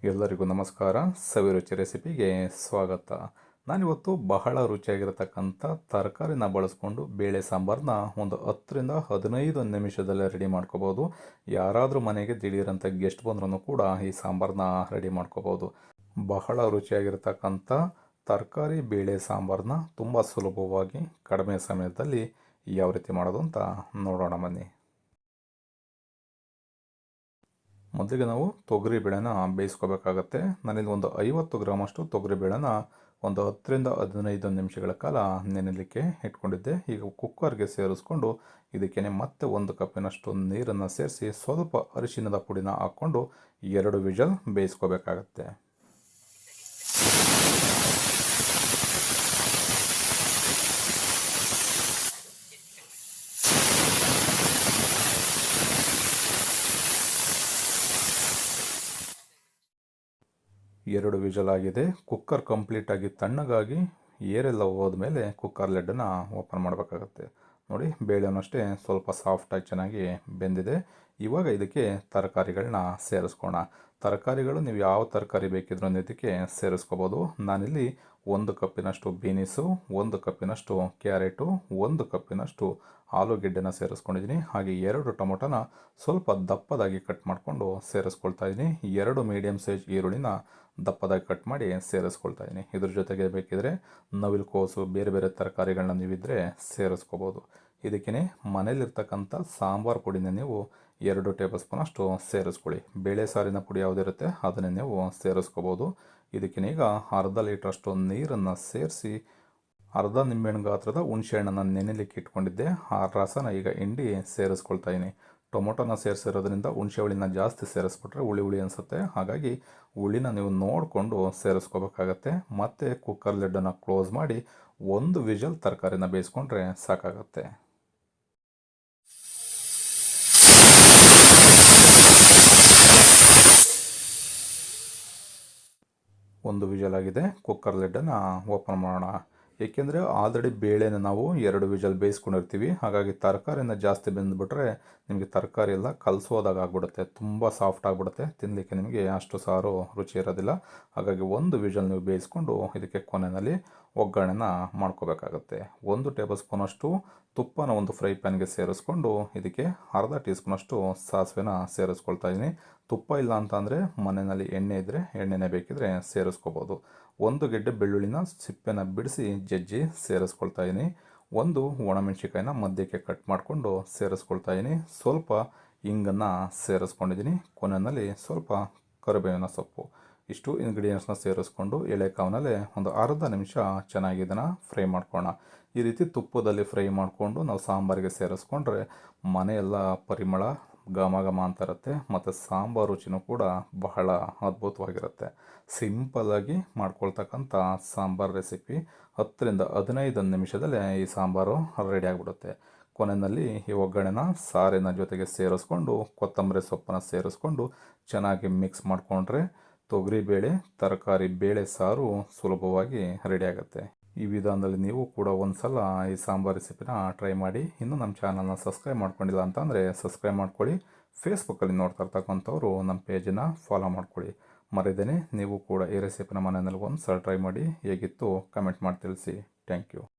ಎಲ್ಲರಿಗೂ ನಮಸ್ಕಾರ. ಸವಿರುಚಿ ರೆಸಿಪಿಗೆ ಸ್ವಾಗತ. ನಾನಿವತ್ತು ಬಹಳ ರುಚಿಯಾಗಿರತಕ್ಕಂಥ ತರಕಾರಿನ ಬಳಸ್ಕೊಂಡು ಬೇಳೆ ಸಾಂಬಾರನ್ನ ಒಂದು 10ರಿಂದ 15 ನಿಮಿಷದಲ್ಲೇ ರೆಡಿ ಮಾಡ್ಕೋಬೋದು. ಯಾರಾದರೂ ಮನೆಗೆ ದಿಢೀರಂತ ಗೆಸ್ಟ್ ಬಂದ್ರೂ ಕೂಡ ಈ ಸಾಂಬಾರನ್ನ ರೆಡಿ ಮಾಡ್ಕೋಬೋದು. ಬಹಳ ರುಚಿಯಾಗಿರತಕ್ಕಂಥ ತರಕಾರಿ ಬೇಳೆ ಸಾಂಬಾರನ್ನ ತುಂಬ ಸುಲಭವಾಗಿ ಕಡಿಮೆ ಸಮಯದಲ್ಲಿ ಯಾವ ರೀತಿ ಮಾಡೋದು ಅಂತ ನೋಡೋಣ ಬನ್ನಿ. ಮೊದಲಿಗೆ ನಾವು ತೊಗರಿ ಬೇಳೆನ ಬೇಯಿಸ್ಕೋಬೇಕಾಗತ್ತೆ. ನಾನಿಲ್ಲಿ ಒಂದು 50 ಗ್ರಾಮಷ್ಟು ತೊಗರಿ ಬೇಳೆನ ಒಂದು 10ರಿಂದ 15 ನಿಮಿಷಗಳ ಕಾಲ ನೆನೆಯಲಿಕ್ಕೆ ಇಟ್ಕೊಂಡಿದ್ದೆ. ಈಗ ಕುಕ್ಕರ್ಗೆ ಸೇರಿಸ್ಕೊಂಡು ಇದಕ್ಕೆ ಮತ್ತೆ 1 ಕಪ್ಪಿನಷ್ಟು ನೀರನ್ನು ಸೇರಿಸಿ ಸ್ವಲ್ಪ ಅರಿಶಿಣದ ಪುಡಿನ ಹಾಕ್ಕೊಂಡು 2 ವಿಷಲ್ ಬೇಯಿಸ್ಕೋಬೇಕಾಗತ್ತೆ. ಎರಡು ವಿಷಲ್ ಆಗಿದೆ. ಕುಕ್ಕರ್ ಕಂಪ್ಲೀಟಾಗಿ ತಣ್ಣಗಾಗಿ ಏರೆಲ್ಲ ಹೋದ್ಮೇಲೆ ಕುಕ್ಕರ್ ಲಿಡ್ಡನ್ನು ಓಪನ್ ಮಾಡಬೇಕಾಗತ್ತೆ. ನೋಡಿ, ಬೇಳೆನೂ ಅಷ್ಟೇ ಸ್ವಲ್ಪ ಸಾಫ್ಟಾಗಿ ಚೆನ್ನಾಗಿ ಬೆಂದಿದೆ. ಇವಾಗ ಇದಕ್ಕೆ ತರಕಾರಿಗಳನ್ನ ಸೇರಿಸ್ಕೋಣ. ತರಕಾರಿಗಳು ನೀವು ಯಾವ ತರಕಾರಿ ಬೇಕಿದ್ರೂ ಇದಕ್ಕೆ ಸೇರಿಸ್ಕೋಬೋದು. ನಾನಿಲ್ಲಿ 1 ಕಪ್ಪಿನಷ್ಟು ಬೀನಿಸು, 1 ಕಪ್ಪಿನಷ್ಟು ಕ್ಯಾರೆಟು, 1 ಕಪ್ಪಿನಷ್ಟು ಆಲೂಗೆಡ್ಡೆನ ಸೇರಿಸ್ಕೊಂಡಿದ್ದೀನಿ. ಹಾಗೆ 2 ಟೊಮೊಟೊನ ಸ್ವಲ್ಪ ದಪ್ಪದಾಗಿ ಕಟ್ ಮಾಡಿಕೊಂಡು ಸೇರಿಸ್ಕೊಳ್ತಾ ಇದ್ದೀನಿ. 2 ಮೀಡಿಯಮ್ ಸೈಜ್ ಈರುಳ್ಳಿನ ದಪ್ಪದಾಗಿ ಕಟ್ ಮಾಡಿ ಸೇರಿಸ್ಕೊಳ್ತಾ ಇದ್ದೀನಿ. ಇದ್ರ ಜೊತೆಗೆ ಬೇಕಿದ್ರೆ ನವಿಲುಕೋಸು, ಬೇರೆ ಬೇರೆ ತರಕಾರಿಗಳನ್ನ ನೀವಿದ್ದರೆ ಸೇರಿಸ್ಕೋಬೋದು. ಇದಕ್ಕೆ ಮನೇಲಿರ್ತಕ್ಕಂಥ ಸಾಂಬಾರು ಪುಡಿನ ನೀವು 2 ಟೇಬಲ್ ಸ್ಪೂನಷ್ಟು ಸೇರಿಸ್ಕೊಳ್ಳಿ. ಬೇಳೆ ಸಾರಿನ ಪುಡಿ ಯಾವುದಿರುತ್ತೆ ಅದನ್ನೇ ನೀವು ಸೇರಿಸ್ಕೋಬೋದು. ಇದಕ್ಕೆ ಈಗ ಅರ್ಧ ಲೀಟ್ರಷ್ಟು ನೀರನ್ನು ಸೇರಿಸಿ ಅರ್ಧ ನಿಂಬೆಹಣ್ಣು ಗಾತ್ರದ ಹುಣಸೆಹಣ್ಣನ್ನು ನೆನೆಲಿಕ್ಕೆ ಇಟ್ಕೊಂಡಿದ್ದೆ. ಆ ರಸನ ಈಗ ಹಿಂಡಿ ಸೇರಿಸ್ಕೊಳ್ತಾ ಇದ್ದೀನಿ. ಟೊಮೊಟೊನ ಸೇರಿಸಿರೋದ್ರಿಂದ ಹುಣಸೆ ಹುಳಿನ ಜಾಸ್ತಿ ಸೇರಿಸ್ಬಿಟ್ರೆ ಹುಳಿ ಅನಿಸುತ್ತೆ. ಹಾಗಾಗಿ ಹುಳಿನ ನೀವು ನೋಡಿಕೊಂಡು ಸೇರಿಸ್ಕೋಬೇಕಾಗತ್ತೆ. ಮತ್ತು ಕುಕ್ಕರ್ ಲಿಡ್ಡನ್ನು ಕ್ಲೋಸ್ ಮಾಡಿ 1 ವಿಷಲ್ ತರಕಾರಿನ ಬೇಯಿಸ್ಕೊಂಡ್ರೆ ಸಾಕಾಗತ್ತೆ. 1 ವಿಷಲ್ ಆಗಿದೆ. ಕುಕ್ಕರ್ ಲಿಡ್ಡನ್ನು ಓಪನ್ ಮಾಡೋಣ. ಏಕೆಂದರೆ ಆಲ್ರೆಡಿ ಬೇಳೆನ ನಾವು 2 ವಿಷಲ್ ಬೇಯಿಸ್ಕೊಂಡಿರ್ತೀವಿ. ಹಾಗಾಗಿ ತರಕಾರಿನ ಜಾಸ್ತಿ ಬೆಂದುಬಿಟ್ರೆ ನಿಮಗೆ ತರಕಾರಿ ಎಲ್ಲ ಕಲಸೋದಾಗ ಆಗಿಬಿಡುತ್ತೆ, ತುಂಬ ಸಾಫ್ಟ್ ಆಗಿಬಿಡುತ್ತೆ. ತಿನ್ನಲಿಕ್ಕೆ ನಿಮಗೆ ಅಷ್ಟು ಸಾರು ರುಚಿ ಇರೋದಿಲ್ಲ. ಹಾಗಾಗಿ 1 ವಿಷಲ್ ನೀವು ಬೇಯಿಸ್ಕೊಂಡು ಇದಕ್ಕೆ ಕೊನೆಯಲ್ಲಿ ಒಗ್ಗರಣೆನ ಮಾಡ್ಕೋಬೇಕಾಗತ್ತೆ. 1 ಟೇಬಲ್ ಸ್ಪೂನಷ್ಟು ತುಪ್ಪನ ಒಂದು ಫ್ರೈ ಪ್ಯಾನ್ಗೆ ಸೇರಿಸ್ಕೊಂಡು ಇದಕ್ಕೆ ಅರ್ಧ ಟೀ ಸ್ಪೂನಷ್ಟು ಸಾಸಿವೆನ ಸೇರಿಸ್ಕೊಳ್ತಾ ಇದ್ದೀನಿ. ತುಪ್ಪ ಇಲ್ಲ ಅಂತಂದರೆ ಮನೆಯಲ್ಲಿ ಎಣ್ಣೆ ಇದ್ದರೆ ಎಣ್ಣೆನೇ ಬೇಕಿದ್ರೆ ಸೇರಿಸ್ಕೋಬೋದು. 1 ಗೆಡ್ಡೆ ಬೆಳ್ಳುಳ್ಳಿನ ಸಿಪ್ಪೆನ ಬಿಡಿಸಿ ಜಜ್ಜಿ ಸೇರಿಸ್ಕೊಳ್ತಾ ಇದ್ದೀನಿ. 1 ಒಣಮೆಣಸಿಕಾಯಿನ ಮಧ್ಯಕ್ಕೆ ಕಟ್ ಮಾಡಿಕೊಂಡು ಸೇರಿಸ್ಕೊಳ್ತಾ ಇದ್ದೀನಿ. ಸ್ವಲ್ಪ ಇಂಗನ್ನು ಸೇರಿಸ್ಕೊಂಡಿದ್ದೀನಿ. ಕೊನೆಯಲ್ಲಿ ಸ್ವಲ್ಪ ಕರಿಬೇವಿನ ಸೊಪ್ಪು. ಇಷ್ಟು ಇಂಗ್ರೀಡಿಯೆಂಟ್ಸ್ನ ಸೇರಿಸ್ಕೊಂಡು ಎಳೆಕಾವಿನಲ್ಲೇ ಒಂದು ಅರ್ಧ ನಿಮಿಷ ಚೆನ್ನಾಗಿ ಇದನ್ನು ಫ್ರೈ ಮಾಡ್ಕೊಳ್ಳೋಣ. ಈ ರೀತಿ ತುಪ್ಪದಲ್ಲಿ ಫ್ರೈ ಮಾಡಿಕೊಂಡು ನಾವು ಸಾಂಬಾರಿಗೆ ಸೇರಿಸ್ಕೊಂಡ್ರೆ ಮನೆಯೆಲ್ಲ ಪರಿಮಳ ಘಮ ಘಮ ಅಂತ ಇರುತ್ತೆ. ಮತ್ತು ಸಾಂಬಾರು ರುಚಿನೂ ಕೂಡ ಬಹಳ ಅದ್ಭುತವಾಗಿರುತ್ತೆ. ಸಿಂಪಲ್ಲಾಗಿ ಮಾಡ್ಕೊಳ್ತಕ್ಕಂಥ ಸಾಂಬಾರು ರೆಸಿಪಿ 10ರಿಂದ 15 ನಿಮಿಷದಲ್ಲೇ ಈ ಸಾಂಬಾರು ರೆಡಿ ಆಗಿಬಿಡುತ್ತೆ. ಕೊನೆಯಲ್ಲಿ ಈ ಒಗ್ಗರಣೆನ ಸಾರಿನ ಜೊತೆಗೆ ಸೇರಿಸ್ಕೊಂಡು ಕೊತ್ತಂಬರಿ ಸೊಪ್ಪನ್ನು ಸೇರಿಸ್ಕೊಂಡು ಚೆನ್ನಾಗಿ ಮಿಕ್ಸ್ ಮಾಡಿಕೊಂಡ್ರೆ ತೊಗರಿಬೇಳೆ ತರಕಾರಿ ಬೇಳೆ ಸಾರು ಸುಲಭವಾಗಿ ರೆಡಿ ಆಗುತ್ತೆ. ಈ ವಿಧಾನದಲ್ಲಿ ನೀವು ಕೂಡ ಒಂದು ಸಲ ಈ ಸಾಂಬಾರು ರೆಸಿಪಿನ ಟ್ರೈ ಮಾಡಿ. ಇನ್ನೂ ನಮ್ಮ ಚಾನಲ್ನ ಸಬ್ಸ್ಕ್ರೈಬ್ ಮಾಡ್ಕೊಂಡಿಲ್ಲ ಅಂತಂದರೆ ಸಬ್ಸ್ಕ್ರೈಬ್ ಮಾಡ್ಕೊಳ್ಳಿ. ಫೇಸ್ಬುಕ್ಕಲ್ಲಿ ನೋಡ್ತಾ ಇರ್ತಕ್ಕಂಥವ್ರು ನಮ್ಮ ಪೇಜನ್ನು ಫಾಲೋ ಮಾಡ್ಕೊಳ್ಳಿ. ಮರಿದೇನೆ ನೀವು ಕೂಡ ಈ ರೆಸಿಪಿನ ಮನೆಯಲ್ಲಿ ಒಂದು ಸಲ ಟ್ರೈ ಮಾಡಿ ಹೇಗಿತ್ತು ಕಮೆಂಟ್ ಮಾಡಿ ತಿಳಿಸಿ. Thank you.